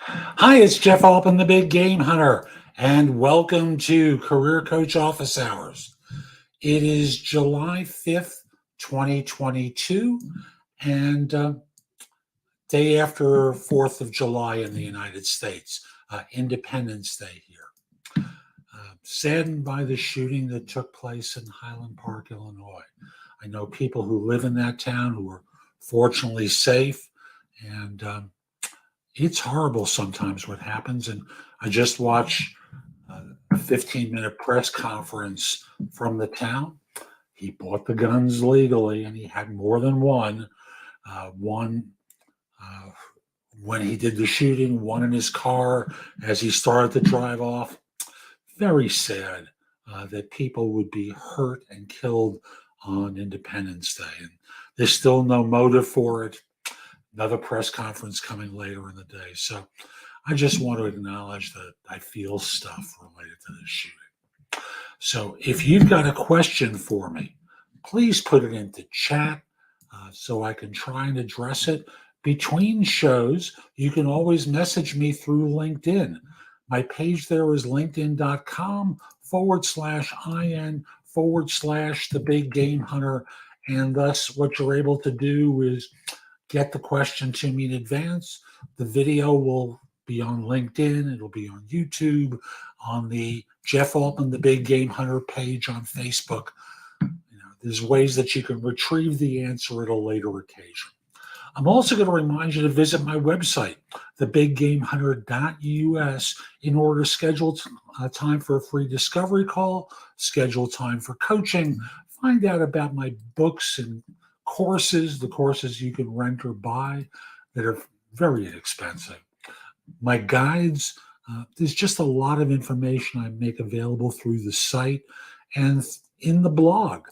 Hi, it's Jeff Altman, the Big Game Hunter, and welcome to Career Coach Office Hours. It is July 5th, 2022, and day after 4th of July in the United States, Independence Day here. Saddened by the shooting that took place in Highland Park, Illinois. I know people who live in that town who are fortunately safe, and it's horrible sometimes what happens. And I just watched a 15-minute press conference from the town. He bought the guns legally, and he had more than one. One when he did the shooting, one in his car as he started to drive off. Very sad that people would be hurt and killed on Independence Day. And there's still no motive for it. Another press conference coming later in the day. So I just want to acknowledge that I feel stuff related to this shooting. So if you've got a question for me, please put it into chat so I can try and address it. Between shows, you can always message me through LinkedIn. My page there is linkedin.com/IN/the Big Game Hunter. And thus what you're able to do is get the question to me in advance. The video will be on LinkedIn. It'll be on YouTube, on the Jeff Altman, the Big Game Hunter page on Facebook. There's ways that you can retrieve the answer at a later occasion. I'm also going to remind you to visit my website, thebiggamehunter.us, in order to schedule time for a free discovery call, schedule time for coaching, find out about my books and courses, the courses you can rent or buy that are very inexpensive. My guides, there's just a lot of information I make available through the site and in the blog.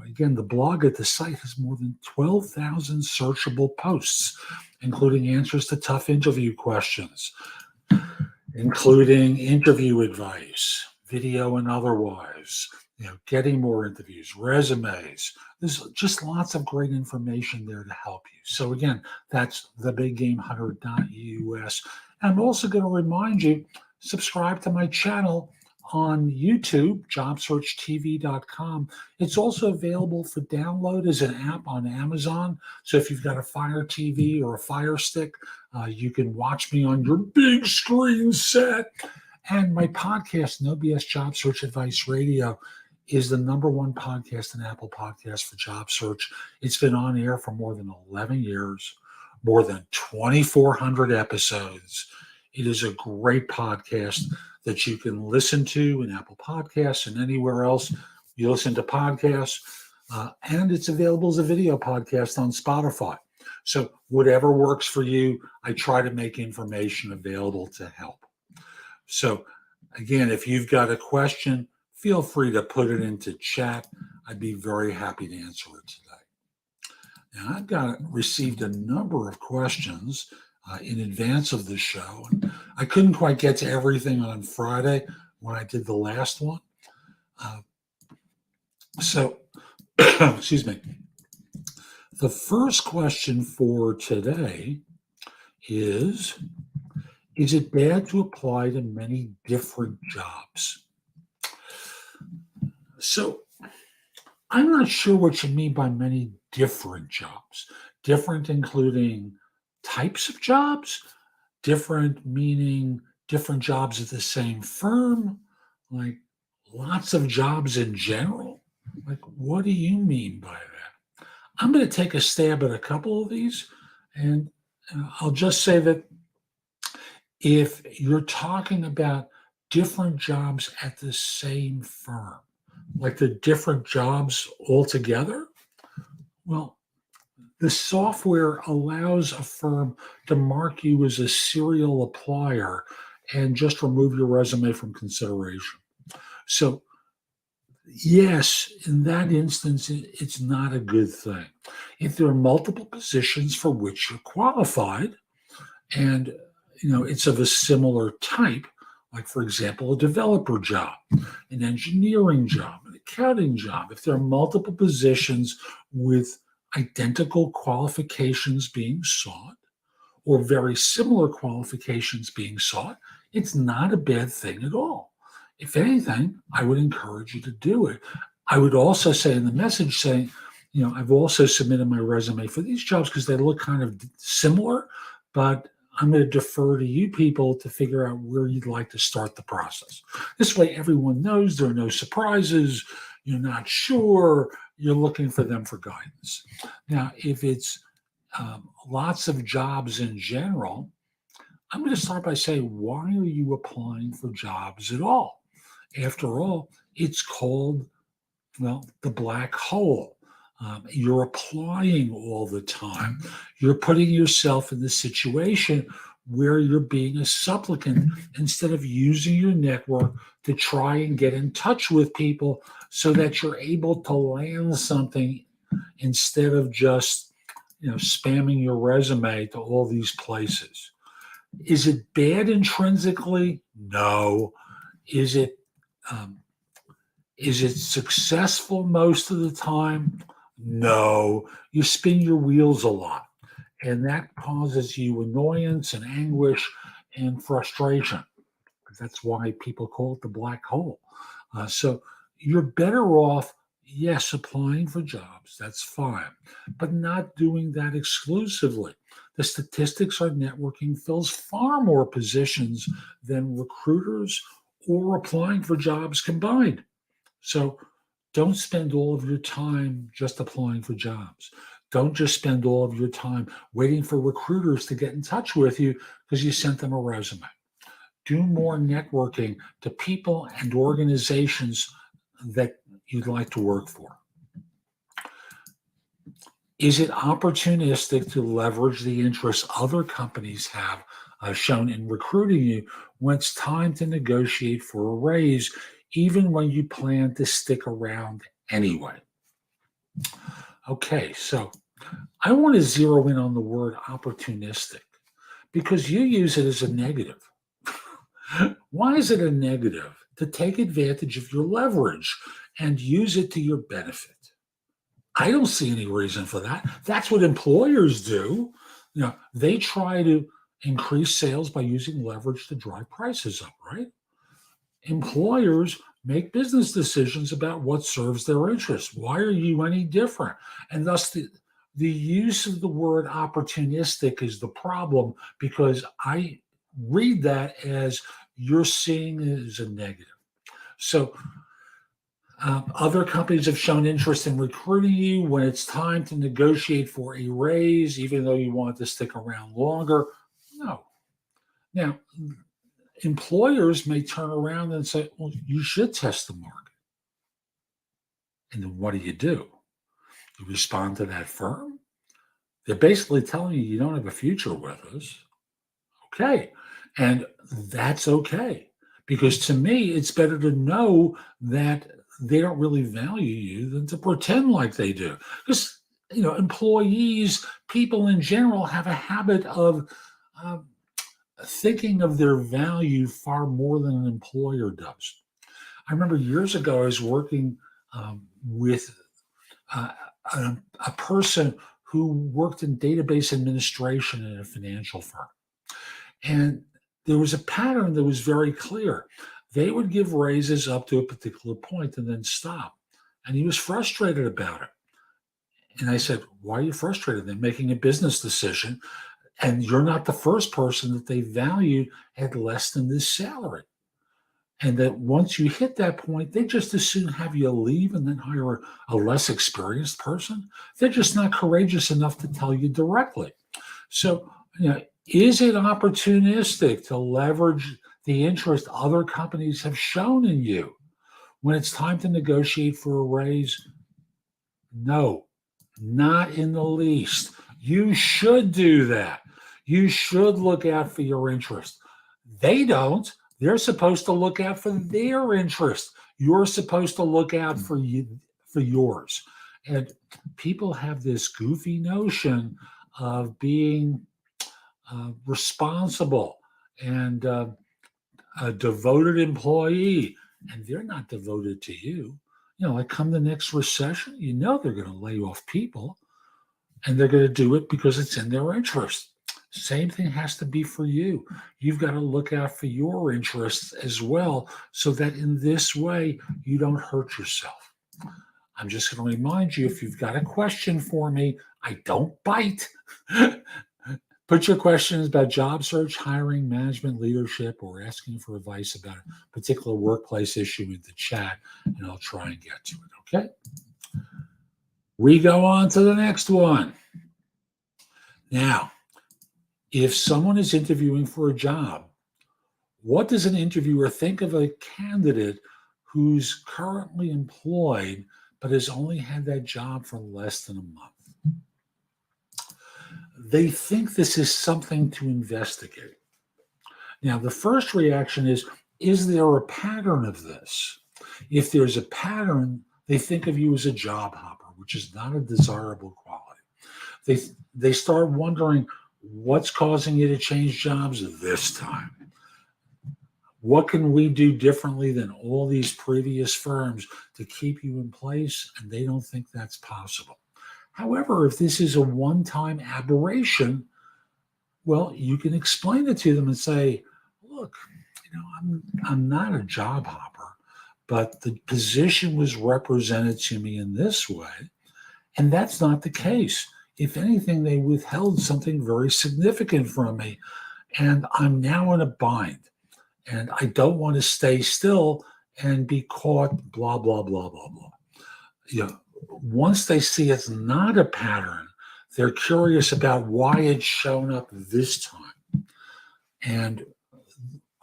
Again, the blog at the site has more than 12,000 searchable posts, including answers to tough interview questions, including interview advice, video and otherwise, getting more interviews, resumes. There's just lots of great information there to help you. So again, that's thebiggamehunter.us. I'm also going to remind you, subscribe to my channel on YouTube, JobSearchTV.com. It's also available for download as an app on Amazon. So if you've got a Fire TV or a Fire Stick, you can watch me on your big screen set. And my podcast, No BS Job Search Advice Radio, is the #1 podcast in Apple Podcasts for job search. It's been on air for more than 11 years, more than 2,400 episodes. It is a great podcast that you can listen to in Apple Podcasts and anywhere else you listen to podcasts. And it's available as a video podcast on Spotify. So whatever works for you, I try to make information available to help. So again, if you've got a question, feel free to put it into chat. I'd be very happy to answer it today. Now, I've received a number of questions in advance of the show. And I couldn't quite get to everything on Friday when I did the last one. Excuse me. The first question for today is it bad to apply to many different jobs? So I'm not sure what you mean by many different jobs. Different including types of jobs, different meaning different jobs at the same firm, like lots of jobs in general. Like, what do you mean by that? I'm going to take a stab at a couple of these, and I'll just say that if you're talking about different jobs at the same firm, like the different jobs altogether, well, the software allows a firm to mark you as a serial applier and just remove your resume from consideration. So, yes, in that instance, it's not a good thing. If there are multiple positions for which you're qualified and it's of a similar type, like, for example, a developer job, an engineering job, an accounting job, if there are multiple positions with identical qualifications being sought, or very similar qualifications being sought, it's not a bad thing at all. If anything, I would encourage you to do it. I would also say in the message saying, I've also submitted my resume for these jobs because they look kind of similar, but I'm going to defer to you people to figure out where you'd like to start the process. This way, everyone knows there are no surprises. You're not sure. You're looking for them for guidance. Now, if it's lots of jobs in general, I'm going to start by saying, why are you applying for jobs at all? After all, it's called, the black hole. You're applying all the time. You're putting yourself in the situation where you're being a supplicant instead of using your network to try and get in touch with people so that you're able to land something instead of just, spamming your resume to all these places. Is it bad intrinsically? No. Is it successful most of the time? No. You spin your wheels a lot, and that causes you annoyance and anguish and frustration. That's why people call it the black hole. So you're better off, yes, applying for jobs. That's fine, but not doing that exclusively. The statistics are networking fills far more positions than recruiters or applying for jobs combined. So don't spend all of your time just applying for jobs. Don't just spend all of your time waiting for recruiters to get in touch with you because you sent them a resume. Do more networking to people and organizations that you'd like to work for. Is it opportunistic to leverage the interests other companies have shown in recruiting you when it's time to negotiate for a raise, even when you plan to stick around anyway? Okay, so I want to zero in on the word opportunistic because you use it as a negative. Why is it a negative? To take advantage of your leverage and use it to your benefit. I don't see any reason for that. That's what employers do. They try to increase sales by using leverage to drive prices up, right? Employers make business decisions about what serves their interests. Why are you any different? And thus the use of the word opportunistic is the problem because I read that as you're seeing it as a negative. So other companies have shown interest in recruiting you when it's time to negotiate for a raise, even though you want to stick around longer. No. Now, employers may turn around and say, well, you should test the market. And then what do? You respond to that firm? They're basically telling you don't have a future with us. Okay. And that's okay. Because to me, it's better to know that they don't really value you than to pretend like they do. Because, employees, people in general have a habit of thinking of their value far more than an employer does. I remember years ago, I was working with a person who worked in database administration in a financial firm. And there was a pattern that was very clear. They would give raises up to a particular point and then stop. And he was frustrated about it. And I said, why are you frustrated? They're making a business decision, and you're not the first person that they valued at less than this salary. And that once you hit that point, they just as soon have you leave and then hire a less experienced person. They're just not courageous enough to tell you directly. So, is it opportunistic to leverage the interest other companies have shown in you when it's time to negotiate for a raise? No, not in the least. You should do that. You should look out for your interest. They don't. They're supposed to look out for their interest. You're supposed to look out for yours. And people have this goofy notion of being responsible and a devoted employee, and they're not devoted to you. Like come the next recession, they're going to lay off people, and they're going to do it because it's in their interest. Same thing has to be for you. You've got to look out for your interests as well, so that in this way you don't hurt yourself. I'm just going to remind you, if you've got a question for me, I don't bite. Put your questions about job search, hiring, management, leadership, or asking for advice about a particular workplace issue in the chat, and I'll try and get to it. Okay? We go on to the next one. Now, if someone is interviewing for a job, what does an interviewer think of a candidate who's currently employed but has only had that job for less than a month? They think this is something to investigate. Now, the first reaction is there a pattern of this? If there's a pattern, they think of you as a job hopper, which is not a desirable quality. They start wondering, what's causing you to change jobs this time? What can we do differently than all these previous firms to keep you in place? And they don't think that's possible. However, if this is a one-time aberration, well, you can explain it to them and say, look, I'm not a job hopper, but the position was represented to me in this way, and that's not the case. If anything, they withheld something very significant from me, and I'm now in a bind, and I don't want to stay still and be caught, blah, blah, blah, blah, blah. Once they see it's not a pattern, they're curious about why it's shown up this time, and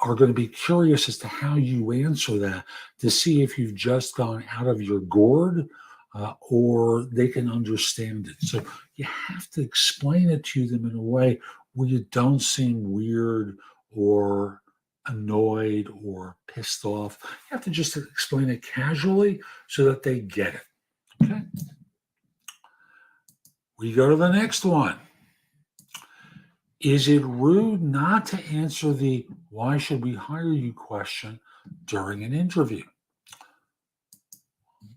are going to be curious as to how you answer that, to see if you've just gone out of your gourd or they can understand it. So you have to explain it to them in a way where you don't seem weird or annoyed or pissed off. You have to just explain it casually so that they get it. Okay? We go to the next one. Is it rude not to answer the "why should we hire you" question during an interview?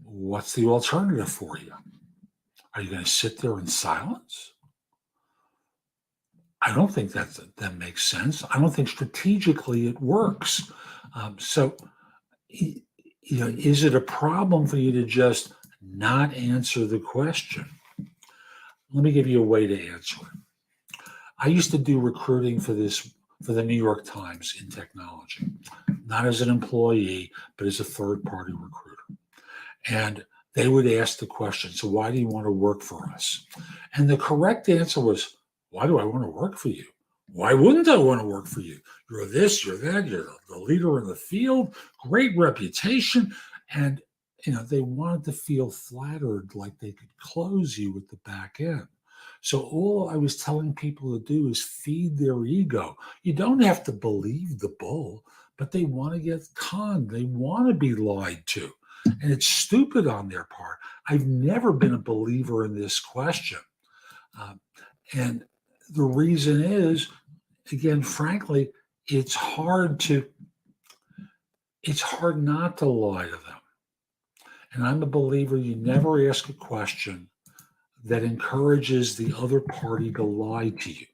What's the alternative for you? Are you going to sit there in silence? I don't think that makes sense. I don't think strategically it works. So, is it a problem for you to just not answer the question? Let me give you a way to answer it. I used to do recruiting for the New York Times in technology, not as an employee, but as a third-party recruiter. And they would ask the question, so why do you want to work for us? And the correct answer was, why do I want to work for you? Why wouldn't I want to work for you? You're this, you're that, you're the leader in the field, great reputation. And, they wanted to feel flattered, like they could close you at the back end. So all I was telling people to do is feed their ego. You don't have to believe the bull, but they want to get conned. They want to be lied to. And it's stupid on their part. I've never been a believer in this question. And the reason is, again, frankly, it's hard not to lie to them. And I'm a believer you never ask a question that encourages the other party to lie to you.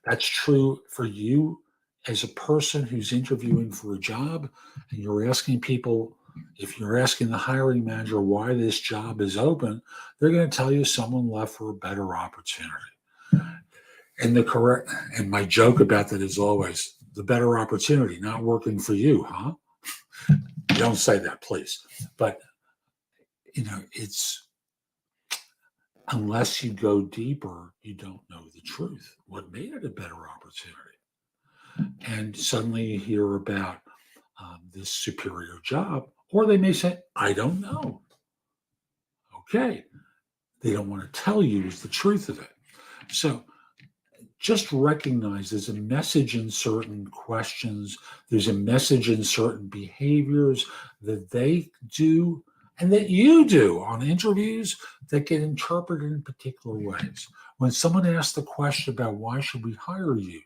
That's true for you as a person who's interviewing for a job, and you're asking people, if you're asking the hiring manager why this job is open, they're going to tell you someone left for a better opportunity. And my joke about that is always, the better opportunity, not working for you, huh? Don't say that, please. But, it's, unless you go deeper, you don't know the truth. What made it a better opportunity? And suddenly you hear about this superior job, or they may say, I don't know. Okay. They don't want to tell you is the truth of it. So just recognize there's a message in certain questions, there's a message in certain behaviors that they do and that you do on interviews that get interpreted in particular ways. When someone asks the question about why should we hire you,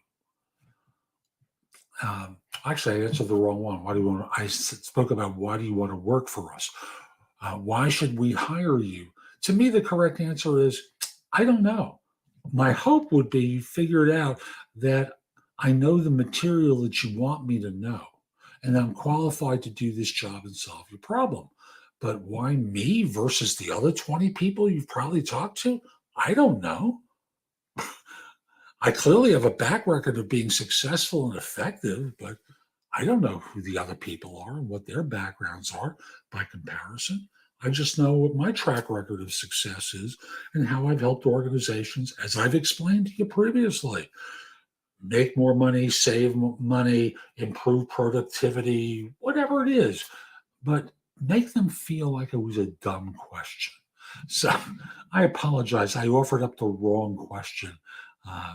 actually, I answered the wrong one. I spoke about why do you want to work for us? Why should we hire you? To me, the correct answer is, I don't know. my hope would be you figured out that I know the material that you want me to know, and I'm qualified to do this job and solve your problem. But why me versus the other 20 people you've probably talked to? I don't know. I clearly have a back record of being successful and effective, but I don't know who the other people are and what their backgrounds are by comparison. I just know what my track record of success is and how I've helped organizations, as I've explained to you previously, make more money, save money, improve productivity, whatever it is, but make them feel like it was a dumb question. So I apologize. I offered up the wrong question uh,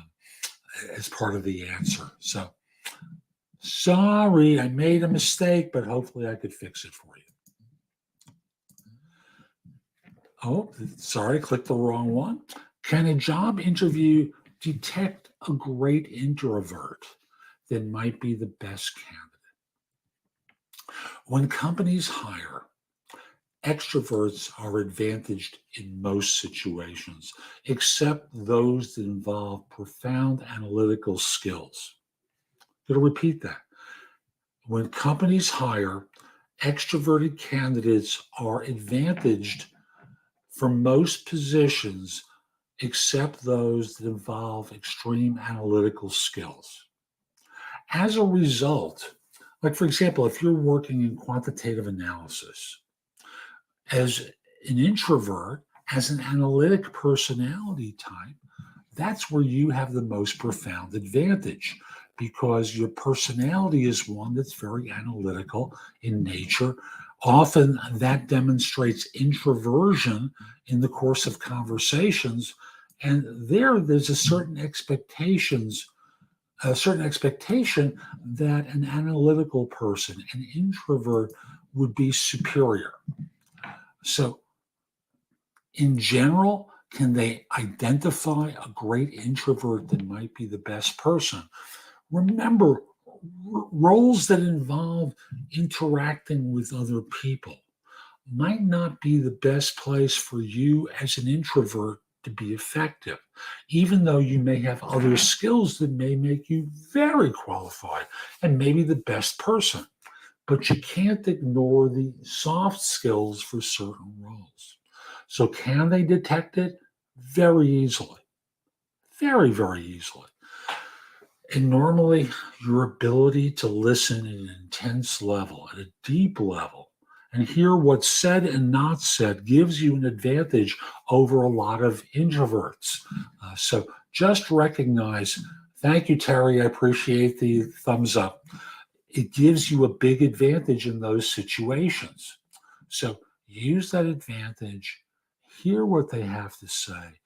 as part of the answer. So sorry, I made a mistake, but hopefully I could fix it for you. Oh, sorry, clicked the wrong one. Can a job interview detect a great introvert that might be the best candidate? When companies hire, extroverts are advantaged in most situations, except those that involve profound analytical skills. I'm going to repeat that. When companies hire, extroverted candidates are advantaged for most positions except those that involve extreme analytical skills. As a result, like for example, if you're working in quantitative analysis, as an introvert, as an analytic personality type, that's where you have the most profound advantage because your personality is one that's very analytical in nature. Often that demonstrates introversion in the course of conversations. And there's a certain expectation that an analytical person, an introvert, would be superior. So in general, can they identify a great introvert that might be the best person? Remember, roles that involve interacting with other people might not be the best place for you as an introvert to be effective, even though you may have other skills that may make you very qualified and maybe the best person. But you can't ignore the soft skills for certain roles. So, can they detect it? Very easily. Very, very easily. And normally, your ability to listen at an intense level, at a deep level, and hear what's said and not said gives you an advantage over a lot of introverts. So just recognize, thank you, Terry. I appreciate the thumbs up. It gives you a big advantage in those situations. So use that advantage, hear what they have to say,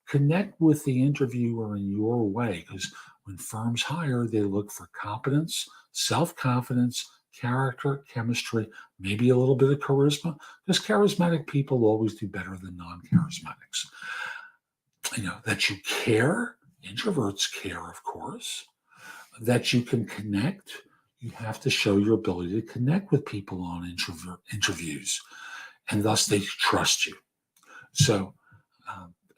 connect with the interviewer in your way, because when firms hire, they look for competence, self confidence, character, chemistry, maybe a little bit of charisma, because charismatic people always do better than non charismatics. That you care, introverts care, of course, that you can connect. You have to show your ability to connect with people on interviews, and thus they trust you. So,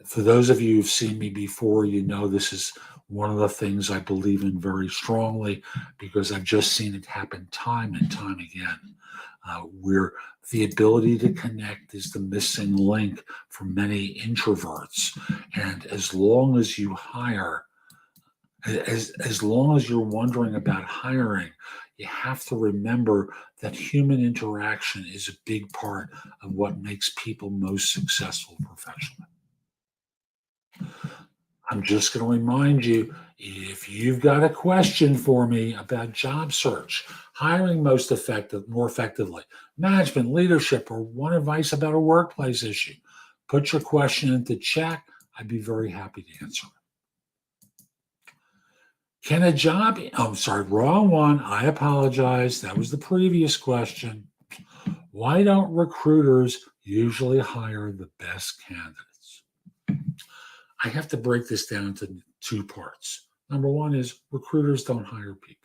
for those of you who've seen me before, you know this is one of the things I believe in very strongly because I've just seen it happen time and time again, where the ability to connect is the missing link for many introverts. And as long as you hire, as long as you're wondering about hiring, you have to remember that human interaction is a big part of what makes people most successful professionally. I'm just going to remind you, if you've got a question for me about job search, hiring more effectively, management, leadership, or want advice about a workplace issue, put your question into chat. I'd be very happy to answer it. Can a job, oh, sorry, wrong one. I apologize. That was the previous question. Why don't recruiters usually hire the best candidates? I have to break this down into two parts. Number one is recruiters don't hire people.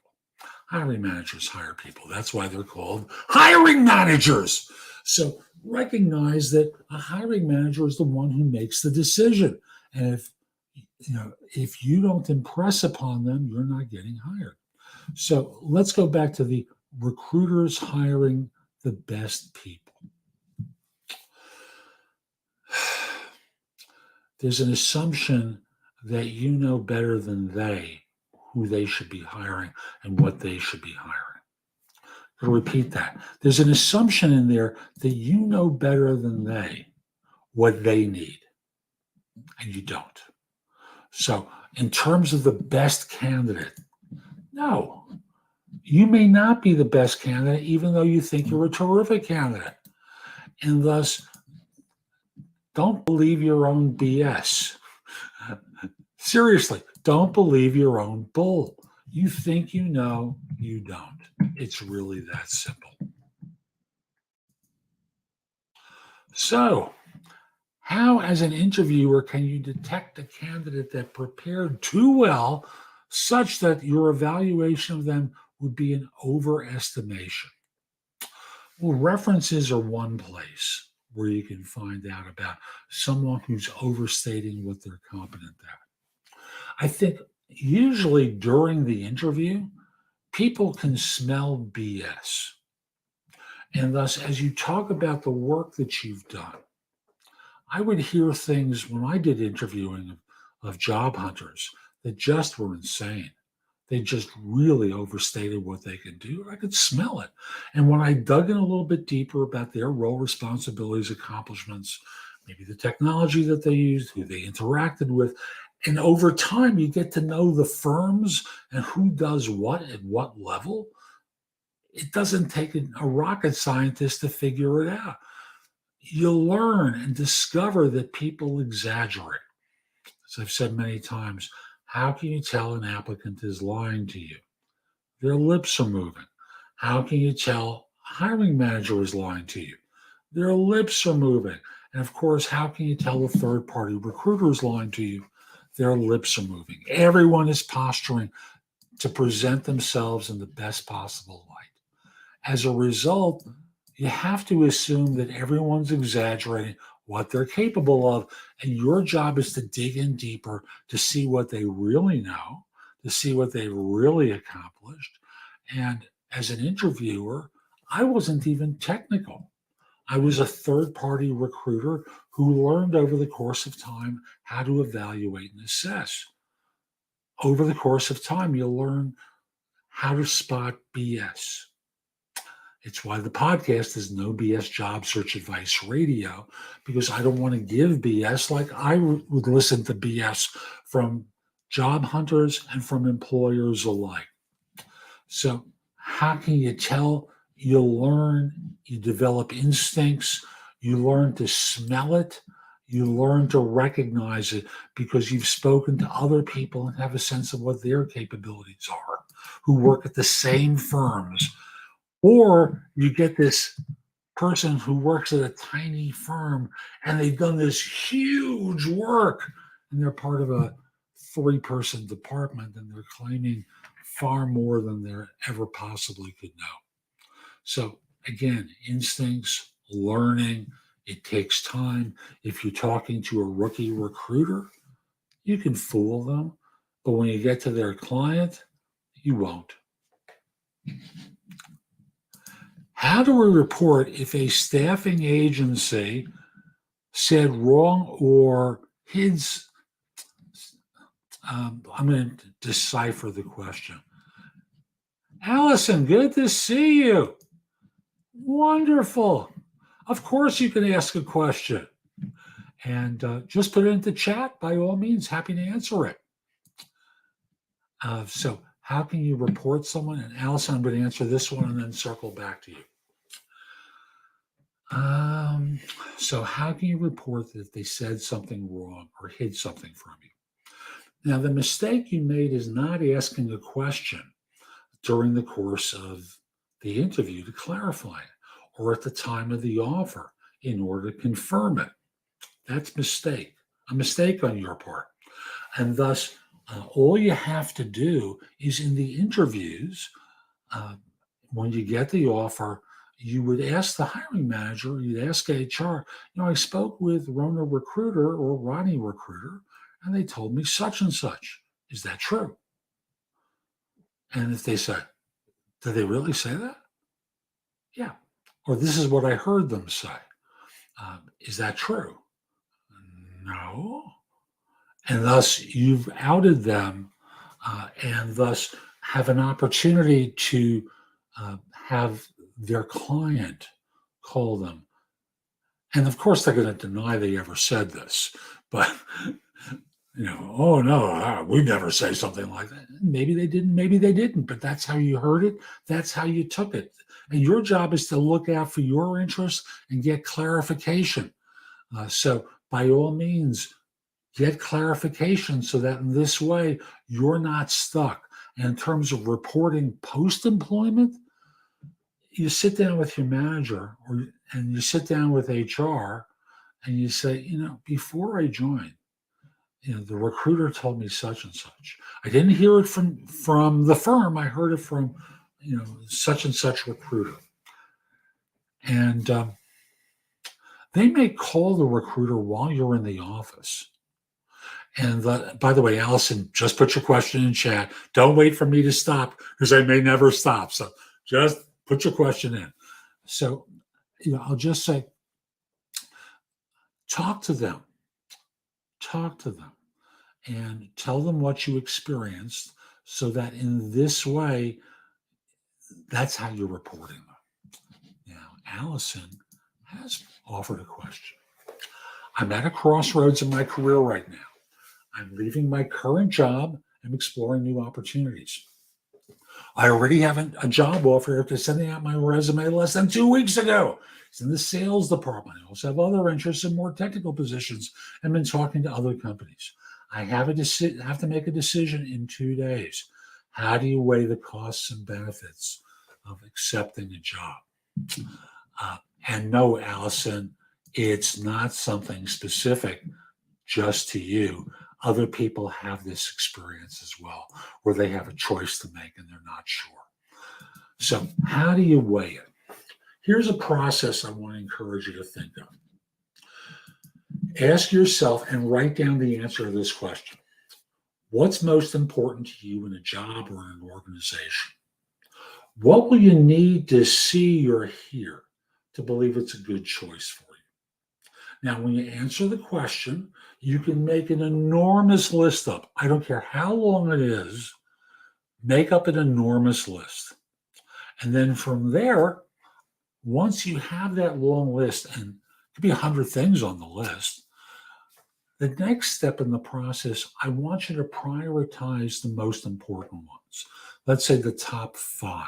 Hiring managers hire people. That's why they're called hiring managers. So recognize that a hiring manager is the one who makes the decision. And if if you don't impress upon them, you're not getting hired. So let's go back to the recruiters hiring the best people. There's an assumption that you know better than they who they should be hiring and what they should be hiring. I'll repeat that. There's an assumption in there that you know better than they what they need, and you don't. So, in terms of the best candidate, no, you may not be the best candidate, even though you think you're a terrific candidate. And thus, don't believe your own BS. Seriously, don't believe your own bull. You think you know, you don't. It's really that simple. So, how, as an interviewer, can you detect a candidate that prepared too well such that your evaluation of them would be an overestimation? Well, references are one place where you can find out about someone who's overstating what they're competent at. I think usually during the interview, people can smell BS. And thus, as you talk about the work that you've done, I would hear things when I did interviewing of job hunters that just were insane. They just really overstated what they could do. I could smell it. And when I dug in a little bit deeper about their role, responsibilities, accomplishments, maybe the technology that they used, who they interacted with, and over time you get to know the firms and who does what at what level. It doesn't take a rocket scientist to figure it out. You'll learn and discover that people exaggerate. As I've said many times, how can you tell an applicant is lying to you? Their lips are moving. How can you tell a hiring manager is lying to you? Their lips are moving. And of course, how can you tell a third party recruiter is lying to you? Their lips are moving. Everyone is posturing to present themselves in the best possible light. As a result, you have to assume that everyone's exaggerating what they're capable of. And your job is to dig in deeper to see what they really know, to see what they've really accomplished. And as an interviewer, I wasn't even technical. I was a third party recruiter who learned over the course of time how to evaluate and assess. Over the course of time, you'll learn how to spot BS. It's why the podcast is No BS Job Search Advice Radio, because I don't want to give BS like I would listen to BS from job hunters and from employers alike. So, how can you tell? You'll learn, you develop instincts, you learn to smell it, you learn to recognize it because you've spoken to other people and have a sense of what their capabilities are who work at the same firms. Or you get this person who works at a tiny firm and they've done this huge work and they're part of a 3-person department and they're claiming far more than they ever possibly could know. So again, instincts, learning, it takes time. If you're talking to a rookie recruiter, you can fool them, but when you get to their client, you won't. How do we report if a staffing agency said wrong or hid? I'm going to decipher the question. Allison, good to see you. Wonderful. Of course, you can ask a question and just put it into chat. By all means, happy to answer it. So how can you report someone? And Allison, I'm going to answer this one and then circle back to you. So how can you report that they said something wrong or hid something from you? Now, the mistake you made is not asking a question during the course of the interview to clarify it or at the time of the offer in order to confirm it. That's a mistake on your part. And thus, all you have to do is in the interviews, when you get the offer, you would ask the hiring manager, you'd ask HR, I spoke with Rona Recruiter or Ronnie Recruiter, and they told me such and such. Is that true? And if they say, did they really say that? Yeah. Or this is what I heard them say. Is that true? No. And thus you've outed them and thus have an opportunity to have their client call them. And of course, they're going to deny they ever said this, but oh no, we never say something like that. Maybe they didn't, maybe they didn't, but that's how you heard it. That's how you took it. And your job is to look out for your interests and get clarification. So by all means, get clarification so that in this way, you're not stuck. And in terms of reporting post-employment, you sit down with your manager and you sit down with HR and you say, before I joined, the recruiter told me such and such. I didn't hear it from the firm. I heard it from, such and such recruiter. And they may call the recruiter while you're in the office. And by the way, Allison, just put your question in chat. Don't wait for me to stop because I may never stop. So just put your question in. So, I'll just say, talk to them. Talk to them and tell them what you experienced so that in this way, that's how you're reporting them. Now, Allison has offered a question. I'm at a crossroads in my career right now. I'm leaving my current job and exploring new opportunities. I already have a job offer after sending out my resume less than 2 weeks ago. It's in the sales department. I also have other interests in more technical positions and been talking to other companies. I have to make a decision in 2 days. How do you weigh the costs and benefits of accepting a job? And no, Allison, it's not something specific just to you. Other people have this experience as well, where they have a choice to make and they're not sure. So how do you weigh it? Here's a process I want to encourage you to think of. Ask yourself and write down the answer to this question. What's most important to you in a job or in an organization? What will you need to see or hear to believe it's a good choice for you? Now, when you answer the question, you can make an enormous list up. I don't care how long it is, make up an enormous list. And then from there, once you have that long list, and it could be 100 things on the list, the next step in the process, I want you to prioritize the most important ones. Let's say the top 5.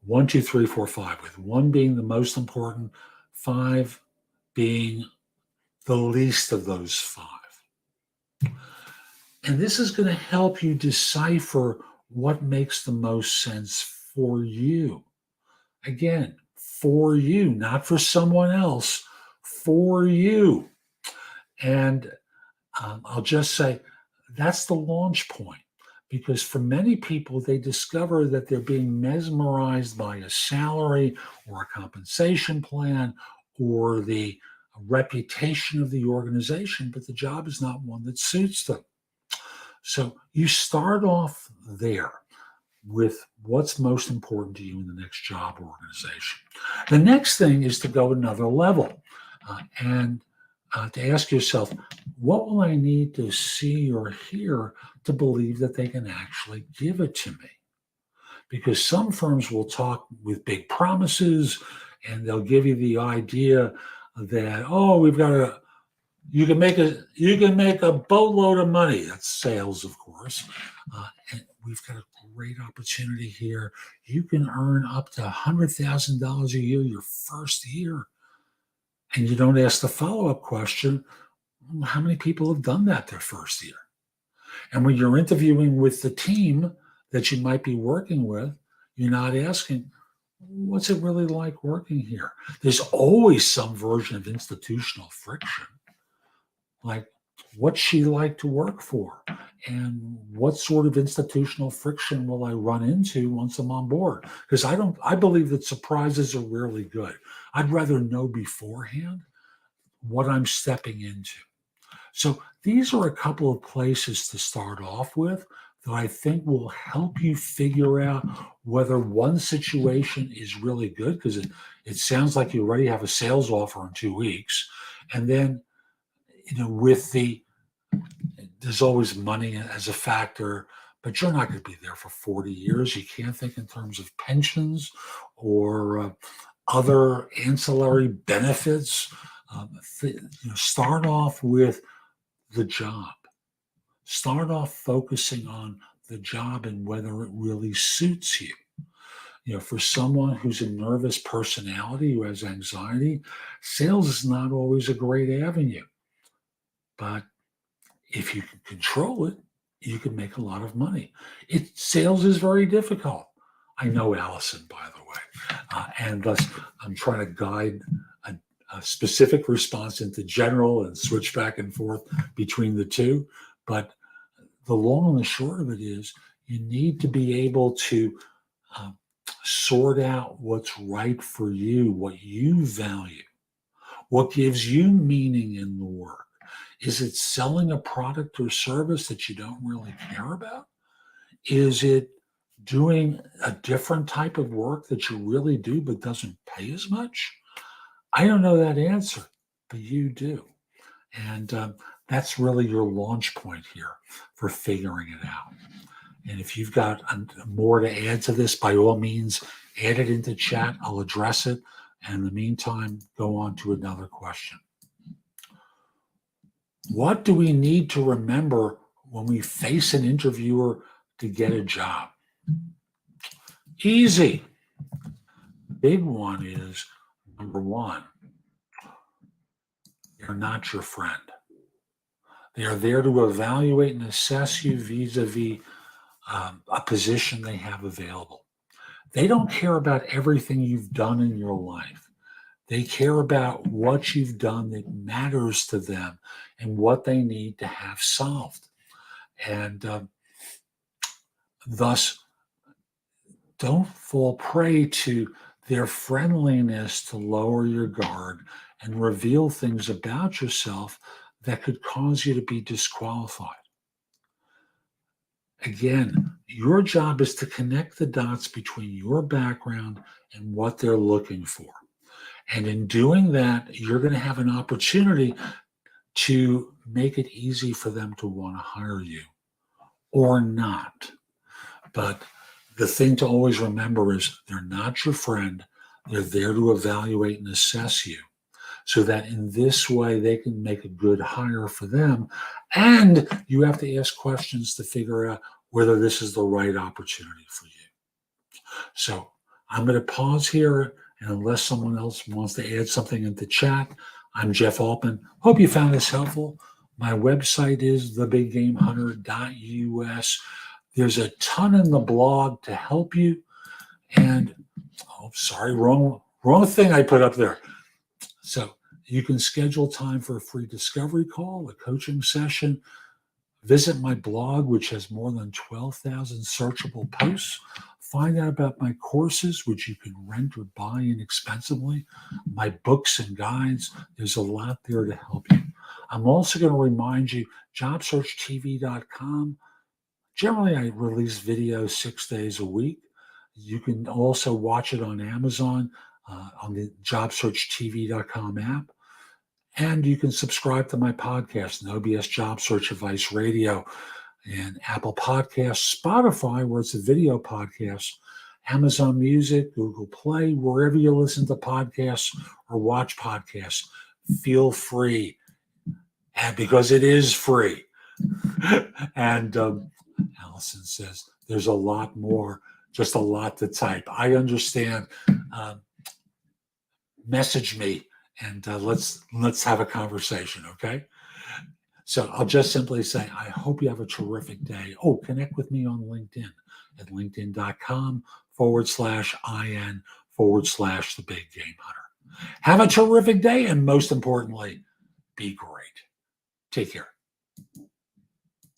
1, 2, 3, 4, 5, with 1 being the most important, 5 being the least of those 5. And this is going to help you decipher what makes the most sense for you. Again, for you, not for someone else, for you. And I'll just say that's the launch point, because for many people, they discover that they're being mesmerized by a salary or a compensation plan or the reputation of the organization, but the job is not one that suits them. So you start off there with what's most important to you in the next job or organization. The next thing is to go another level and to ask yourself, what will I need to see or hear to believe that they can actually give it to me? Because some firms will talk with big promises and they'll give you the idea that, you can make a boatload of money. That's sales, of course. And we've got a great opportunity here. You can earn up to $100,000 a year your first year. And you don't ask the follow-up question, how many people have done that their first year? And when you're interviewing with the team that you might be working with, you're not asking, what's it really like working here? There's always some version of institutional friction. Like, what's she like to work for? And what sort of institutional friction will I run into once I'm on board? Because I believe that surprises are really good. I'd rather know beforehand what I'm stepping into. So these are a couple of places to start off with that I think will help you figure out whether one situation is really good, because it sounds like you already have a sales offer in 2 weeks. And then, with there's always money as a factor, but you're not going to be there for 40 years. You can't think in terms of pensions or other ancillary benefits. Start off with the job. Start off focusing on the job and whether it really suits you. For someone who's a nervous personality, who has anxiety, sales is not always a great avenue. But if you can control it, you can make a lot of money. Sales is very difficult. I know Allison, by the way, and thus I'm trying to guide a specific response into general and switch back and forth between the two. But the long and the short of it is, you need to be able to sort out what's right for you, what you value, what gives you meaning in the work. Is it selling a product or service that you don't really care about? Is it doing a different type of work that you really do but doesn't pay as much? I don't know that answer, but you do. And that's really your launch point here for figuring it out. And if you've got more to add to this, by all means, add it into chat. I'll address it. And in the meantime, go on to another question. What do we need to remember when we face an interviewer to get a job? Easy. Big one is, number one, they're not your friend. They are there to evaluate and assess you vis-a-vis a position they have available. They don't care about everything you've done in your life. They care about what you've done that matters to them and what they need to have solved. And thus, don't fall prey to their friendliness to lower your guard and reveal things about yourself that could cause you to be disqualified. Again, your job is to connect the dots between your background and what they're looking for. And in doing that, you're going to have an opportunity to make it easy for them to want to hire you or not. But the thing to always remember is, they're not your friend. They're there to evaluate and assess you, so that in this way they can make a good hire for them. And you have to ask questions to figure out whether this is the right opportunity for you. So I'm going to pause here. And unless someone else wants to add something into chat, I'm Jeff Altman. Hope you found this helpful. My website is thebiggamehunter.us. There's a ton in the blog to help you. And, wrong thing I put up there. So you can schedule time for a free discovery call, a coaching session. Visit my blog, which has more than 12,000 searchable posts. Find out about my courses, which you can rent or buy inexpensively, my books and guides. There's a lot there to help you. I'm also going to remind you, JobSearchTV.com. Generally, I release videos 6 days a week. You can also watch it on Amazon, on the JobSearchTV.com app. And you can subscribe to my podcast, OBS Job Search Advice Radio, and Apple Podcasts, Spotify, where it's a video podcast, Amazon Music, Google Play, wherever you listen to podcasts or watch podcasts. Feel free, and because it is free. And Allison says there's a lot more, just a lot to type. I understand. Message me, and let's have a conversation, okay? So I'll just simply say, I hope you have a terrific day. Oh, connect with me on LinkedIn at linkedin.com/IN/The Big Game Hunter. Have a terrific day, and most importantly, be great. Take care.